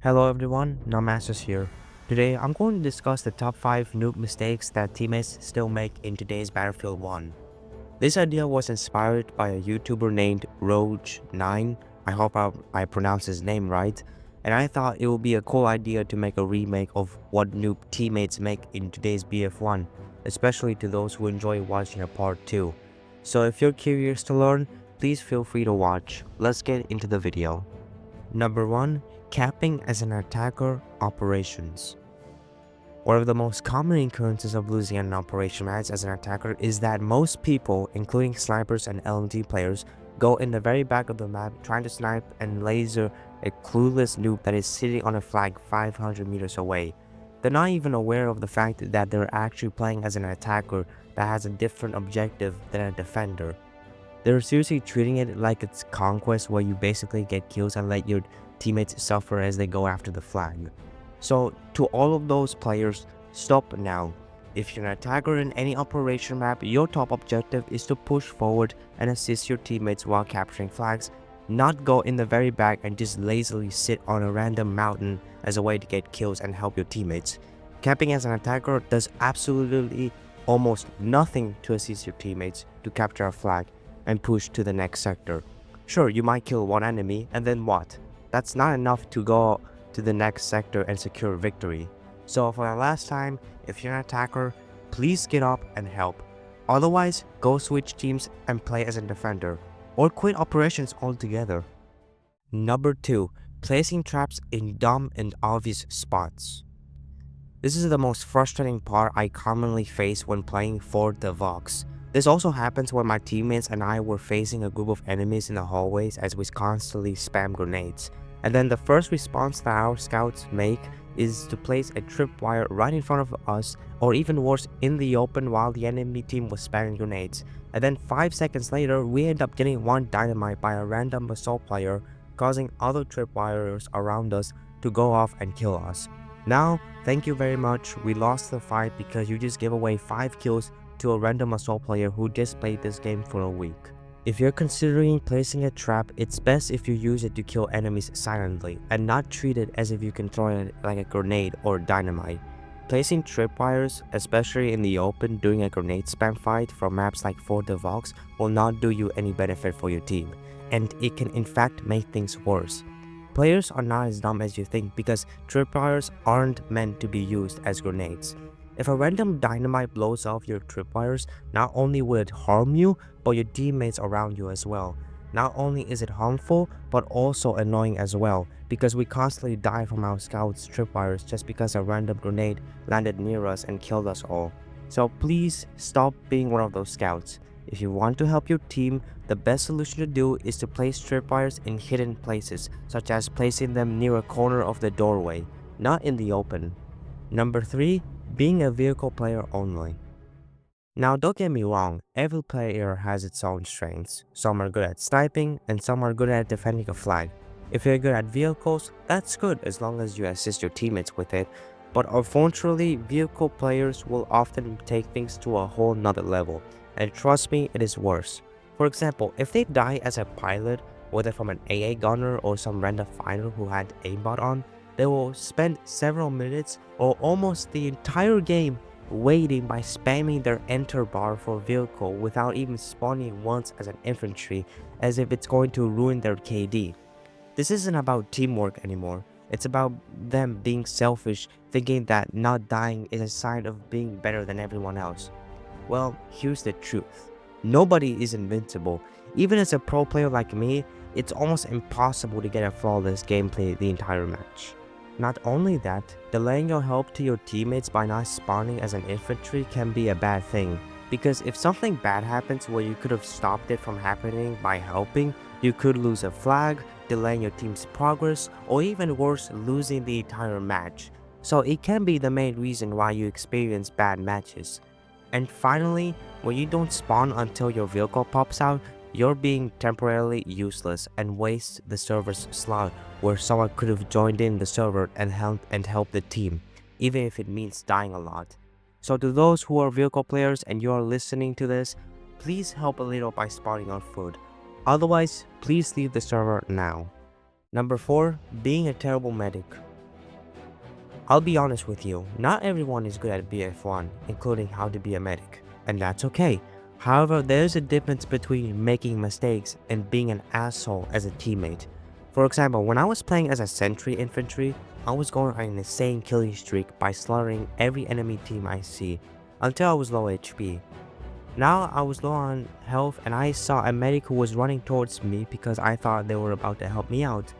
Hello everyone, Namastas here. Today I'm going to discuss the top 5 noob mistakes that teammates still make in today's Battlefield 1. This idea was inspired by a YouTuber named Roge9, I hope I pronounced his name right, and I thought it would be a cool idea to make a remake of what noob teammates make in today's BF1, especially to those who enjoy watching a part 2. So if you're curious to learn, please feel free to watch. Let's get into the video. Number 1. Capping as an attacker operations. One of the most common occurrences of losing an operation match as an attacker is that most people, including snipers and LMG players, go in the very back of the map trying to snipe and laser a clueless noob that is sitting on a flag 500 meters away. They're not even aware of the fact that they're actually playing as an attacker that has a different objective than a defender. They're seriously treating it like it's conquest where you basically get kills and let your teammates suffer as they go after the flag. So to all of those players, stop now. If you're an attacker in any operation map, your top objective is to push forward and assist your teammates while capturing flags, not go in the very back and just lazily sit on a random mountain as a way to get kills and help your teammates. Camping as an attacker does absolutely almost nothing to assist your teammates to capture a flag and push to the next sector. Sure, you might kill one enemy, and then what? That's not enough to go to the next sector and secure victory. So for the last time, if you're an attacker, please get up and help. Otherwise, go switch teams and play as a defender, or quit operations altogether. Number 2. Placing traps in dumb and obvious spots. This is the most frustrating part I commonly face when playing for the Vox. This also happens when my teammates and I were facing a group of enemies in the hallways as we constantly spam grenades. And then the first response that our scouts make is to place a tripwire right in front of us, or even worse, in the open while the enemy team was spamming grenades. And then 5 seconds later, we end up getting one dynamite by a random assault player, causing other tripwires around us to go off and kill us. Now, thank you very much, we lost the fight because you just gave away 5 kills to a random assault player who just played this game for a week. If you're considering placing a trap, it's best if you use it to kill enemies silently and not treat it as if you can throw it like a grenade or dynamite. Placing tripwires, especially in the open during a grenade spam fight from maps like Fort de Vaux, will not do you any benefit for your team, and it can in fact make things worse. Players are not as dumb as you think because tripwires aren't meant to be used as grenades. If a random dynamite blows off your tripwires, not only will it harm you, but your teammates around you as well. Not only is it harmful, but also annoying as well, because we constantly die from our scouts' tripwires just because a random grenade landed near us and killed us all. So please stop being one of those scouts. If you want to help your team, the best solution to do is to place tripwires in hidden places, such as placing them near a corner of the doorway, not in the open. Number 3. Being a vehicle player only. Now don't get me wrong, every player has its own strengths. Some are good at sniping and some are good at defending a flag. If you're good at vehicles, that's good as long as you assist your teammates with it. But unfortunately, vehicle players will often take things to a whole nother level. And trust me, it is worse. For example, if they die as a pilot, whether from an AA gunner or some random fighter who had aimbot on, they will spend several minutes or almost the entire game waiting by spamming their enter bar for vehicle without even spawning once as an infantry, as if it's going to ruin their KD. This isn't about teamwork anymore. It's about them being selfish, thinking that not dying is a sign of being better than everyone else. Well, here's the truth. Nobody is invincible. Even as a pro player like me, it's almost impossible to get a flawless gameplay the entire match. Not only that, delaying your help to your teammates by not spawning as an infantry can be a bad thing, because if something bad happens where you could have stopped it from happening by helping, you could lose a flag, delaying your team's progress, or even worse, losing the entire match. So it can be the main reason why you experience bad matches. And finally, when you don't spawn until your vehicle pops out, you're being temporarily useless and waste the server's slot where someone could have joined in the server and helped the team, even if it means dying a lot. So to those who are vehicle players and you are listening to this, please help a little by spawning on foot. Otherwise, please leave the server now. Number 4. Being a terrible medic. I'll be honest with you, not everyone is good at BF1, including how to be a medic, and that's okay. However, there's a difference between making mistakes and being an asshole as a teammate. For example, when I was playing as a sentry infantry, I was going on an insane killing streak by slaughtering every enemy team I see, until I was low HP. Now I was low on health and I saw a medic who was running towards me because I thought they were about to help me out,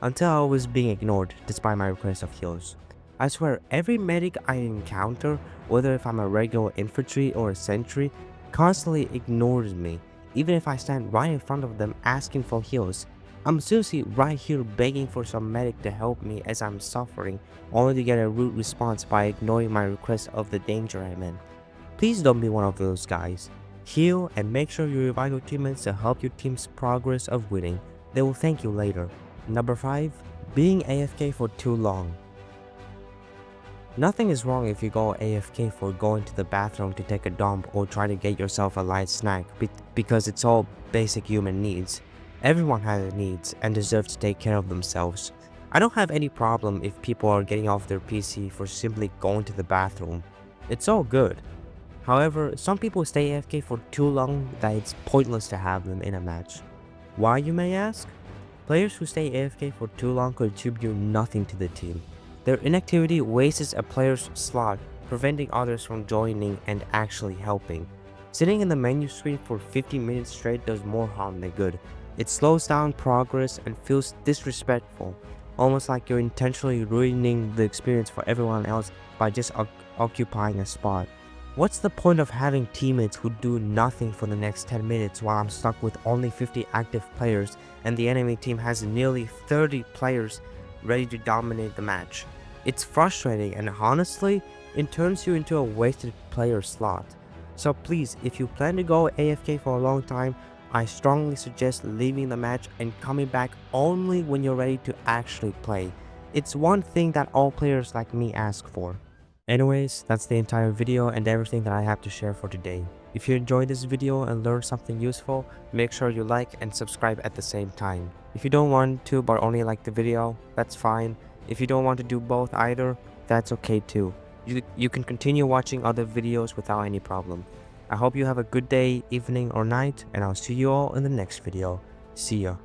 until I was being ignored despite my request of heals. I swear every medic I encounter, whether if I'm a regular infantry or a sentry, constantly ignores me, even if I stand right in front of them asking for heals. I'm seriously right here begging for some medic to help me as I'm suffering, only to get a rude response by ignoring my request of the danger I'm in. Please don't be one of those guys. Heal and make sure you revive your teammates to help your team's progress of winning. They will thank you later. Number 5. Being AFK for too long. Nothing is wrong if you go AFK for going to the bathroom to take a dump or try to get yourself a light snack because it's all basic human needs. Everyone has needs and deserves to take care of themselves. I don't have any problem if people are getting off their PC for simply going to the bathroom. It's all good. However, some people stay AFK for too long that it's pointless to have them in a match. Why, you may ask? Players who stay AFK for too long contribute nothing to the team. Their inactivity wastes a player's slot, preventing others from joining and actually helping. Sitting in the menu screen for 50 minutes straight does more harm than good. It slows down progress and feels disrespectful, almost like you're intentionally ruining the experience for everyone else by just occupying a spot. What's the point of having teammates who do nothing for the next 10 minutes while I'm stuck with only 50 active players and the enemy team has nearly 30 players ready to dominate the match? It's frustrating and honestly, it turns you into a wasted player slot. So please, if you plan to go AFK for a long time, I strongly suggest leaving the match and coming back only when you're ready to actually play. It's one thing that all players like me ask for. Anyways, that's the entire video and everything that I have to share for today. If you enjoyed this video and learned something useful, make sure you like and subscribe at the same time. If you don't want to but only like the video, that's fine. If you don't want to do both either, that's okay too. You can continue watching other videos without any problem. I hope you have a good day, evening or night, and I'll see you all in the next video. See ya.